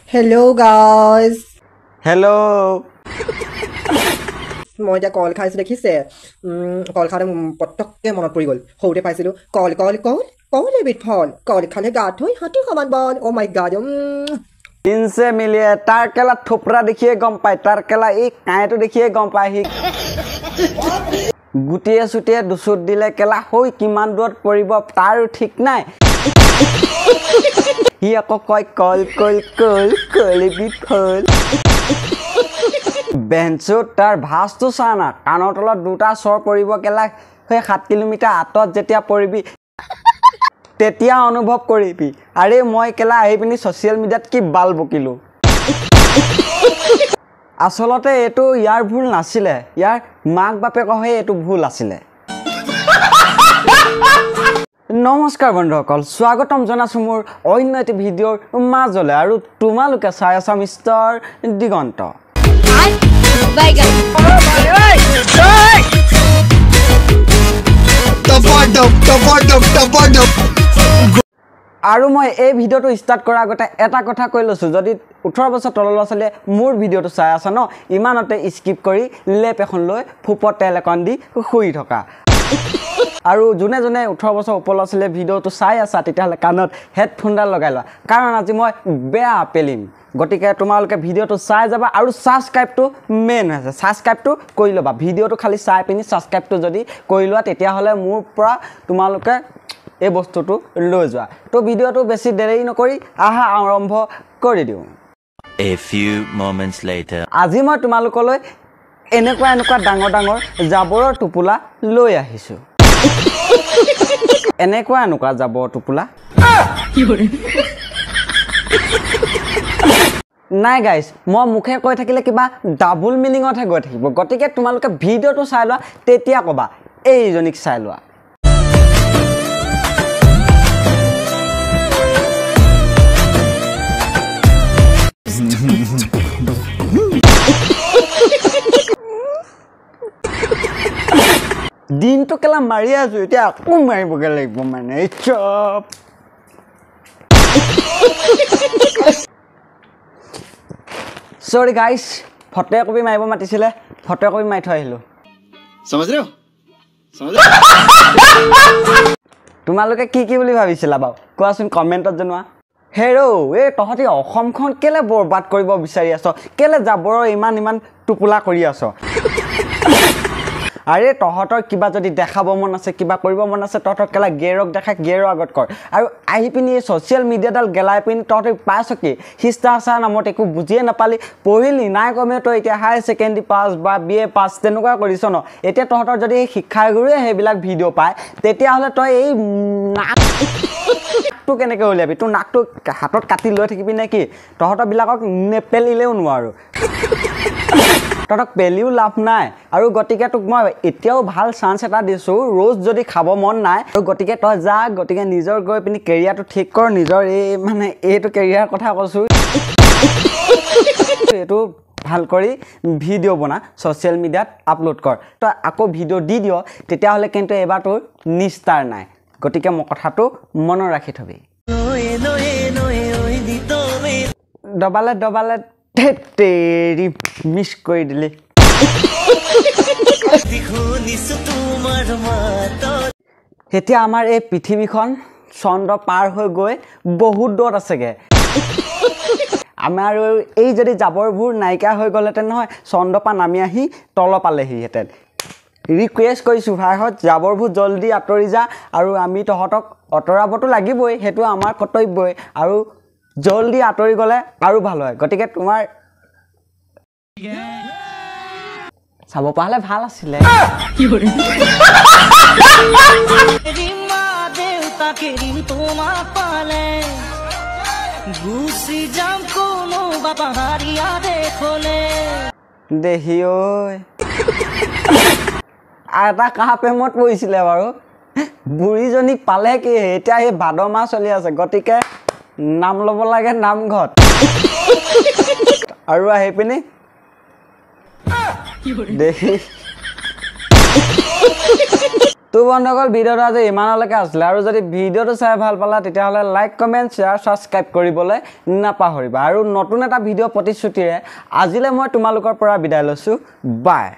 Hello guys. Hello. মই এতিয়া কল খাইছো দেখিছে কল খালে পটককে মনত পৰি গ'ল সৌতে পাইছিলো কল এবিধ ফল কল খালে গাত হৈ হাতী সমান বল ও মাই গড ইনছে মিলিয়ে তাৰ কেলা থোপৰা দেখিয়ে গম পায় তাৰ কেলা এই কাঁইটো দেখিয়ে গম পায় সি গুটিয়ে সুটিয়ে দুচুত দিলে কেলা হৈ কিমান দূৰত পৰিব তাৰ ঠিক নাই হি আকৌ কয় কল এবিধ ফল বেঞ্চত তাৰ ভাসটো চানা কাণৰ তলত দুটা চৰ পৰিব কেলা হৈ 7 কিলোমিটাৰ আঁতৰত যেতিয়া পৰিবি তেতিয়া অনুভৱ কৰিবি আৰে মই কেলা আহি পিনি সোশ্যাল মিডিয়াত কি বাল বকিলো আসলতে এটো ইয়াৰ ভুল নাছিলে ইয়াৰ মাক বাপে কহে এটো ভুল আছিলে নমস্কাৰ বন্ধুসকল স্বাগতম জনাছো মোৰ অন্য এটি ভিডিঅ'ৰ মাজলে আৰু তোমালোকে চাই আছা মিষ্টাৰ দিগন্ত আৰু মই এই ভিডিঅ'টো ষ্টাৰ্ট কৰাৰ আগতে এটা কথা কৈ লৈছো যদি 18 বছৰ তলৰ ল'ৰা-ছোৱালীয়ে মোৰ ভিডিঅ'টো চাই আছা ন ইমানতে স্কিপ কৰি লেপ এখন লৈ ফুপত তেল এখন দি শুই থকা আৰু জুনে 18 বছৰ ওপৰ ল'ৰা-ছোৱালীয়ে ভিডিঅ'টো চাই আছা তেতিয়াহ'লে কাণত হেডফোনডাল লগাই লোৱা কাৰণ আজি মই বেয়া পেলিম গতিকে তোমালোকে ভিডিঅ'টো চাই যাবা আৰু সাবস্ক্ৰাইবটো মেইন আছে সাবস্ক্ৰাইবটো কৰি ল'বা ভিডিঅ'টো খালি চাই পিনি সাবস্ক্ৰাইবটো যদি কৰি লোৱা তেতিয়াহ'লে মোৰ পৰা তোমালোকে এই বস্তুটো লৈ যোৱা তো ভিডিঅ'টো বেছি দেৰি নকৰি আহা আৰম্ভ কৰি দিওঁ A few moments later আজি মই তোমালোকলৈ এনেকুৱা ডাঙৰ জাবৰৰ টোপোলা লৈ আহিছো এনেকুৱা জাবৰ টোপোলা নাই গাইজ মই মুখে কৈ থাকিলে কিবা ডাবল মিনিঙতহে গৈ থাকিব গতিকে তোমালোকে ভিডিঅ'টো চাই লোৱা তেতিয়া ক'বা এইজনীক চাই লোৱা দিনটো কেলা মাৰি আছো এতিয়া আকৌ মাৰিবগে লাগিব মানে চপ সৰি গাইজ ফটো কপি মাৰিব মাতিছিলে ফটো কপি মাৰি থৈ আহিলো তোমালোকে কি বুলি ভাবিছিলা বাৰু কোৱাচোন কমেণ্টত জনোৱা হেৰো এই তহঁতি অসমখন কেলে বৰবাদ কৰিব বিচাৰি আছ কেলে জাবৰৰ ইমান টোপোলা কৰি আছ আৰে তহঁতৰ কিবা যদি দেখাব মন আছে কিবা কৰিব মন আছে তহঁতৰ কেলা গেৰক দেখা গেৰৰ আগত কৰ আৰু আহি পিনি সোশ্যাল মিডিয়াডাল গেলাই পিনি তহঁতি পাইছ কি শিষ্টাচাৰ নামত একো বুজিয়ে নাপালি পঢ়িলি নাই কমে তই এতিয়া হাই ছেকেণ্ডেৰী পাছ বা BA পাছ তেনেকুৱা কৰিছ ন এতিয়া তহঁতৰ যদি এই শিক্ষাগুৰুৱে সেইবিলাক ভিডিঅ' পায় তেতিয়াহ'লে তই এই নাকটো কেনেকৈ উলিয়াবি তোৰ নাকটো হাতত কাটি লৈ থাকিবি নে কি তহঁতৰবিলাকক নেপেলিলেও নোৱাৰো তহঁতক পেলিও লাভ নাই আৰু গতিকে তোক মই এতিয়াও ভাল চান্স এটা দিছো ৰোজ যদি খাব মন নাই আৰু গতিকে তই যা গতিকে নিজৰ গৈ পিনি কেৰিয়াৰটো ঠিক কৰ নিজৰ এই মানে এইটো কেৰিয়াৰ কথা কৈছো এইটো ভাল কৰি ভিডিঅ' বনা সোশ্যাল মিডিয়াত আপলোড কৰ তই আকৌ ভিডিঅ' দি দিয় তেতিয়াহ'লে কিন্তু এবাৰ তোৰ নিস্তাৰ নাই গতিকে মই কথাটো মনত ৰাখি থবি দবালে তেৰি মিছ কৰি দিলি এতিয়া আমাৰ এই পৃথিৱীখন চন্দ্ৰ পাৰ হৈ গৈ বহুত দূৰত আছেগে আমাৰ এই যদি জাবৰবোৰ নাইকিয়া হৈ গ'লহেঁতেন নহয় চন্দ্ৰপা নামি আহি তল পালেহিহেঁতেন ৰিকুৱেষ্ট কৰিছোঁ ভাইহঁত জাবৰবোৰ জল্দি আঁতৰি যা আৰু আমি তহঁতক আঁতৰাবতো লাগিবই সেইটো আমাৰ কৰ্তব্যই আৰু জল্দি আঁতৰি গ'লে আৰু ভাল হয় গতিকে তোমাৰ চাব পালে ভাল আছিলে দেহি ঐ এটা কাহ প্ৰেমত পৰিছিলে বাৰু বুঢ়ীজনীক পালে কি এতিয়া এই ভাদ মাহ চলি আছে গতিকে নাম ল'ব লাগে নামঘৰত আৰু আহি পিনি দেখি তো বন্ধুসকল ভিডিঅ'টো আজি ইমানলৈকে আছিলে আৰু যদি ভিডিঅ'টো চাই ভাল পালা তেতিয়াহ'লে লাইক কমেণ্ট শ্বেয়াৰ ছাবস্ক্ৰাইব কৰিবলৈ নাপাহৰিবা আৰু নতুন এটা ভিডিঅ' প্ৰতিশ্ৰুতিৰে আজিলৈ মই তোমালোকৰ পৰা বিদায় লৈছোঁ বাই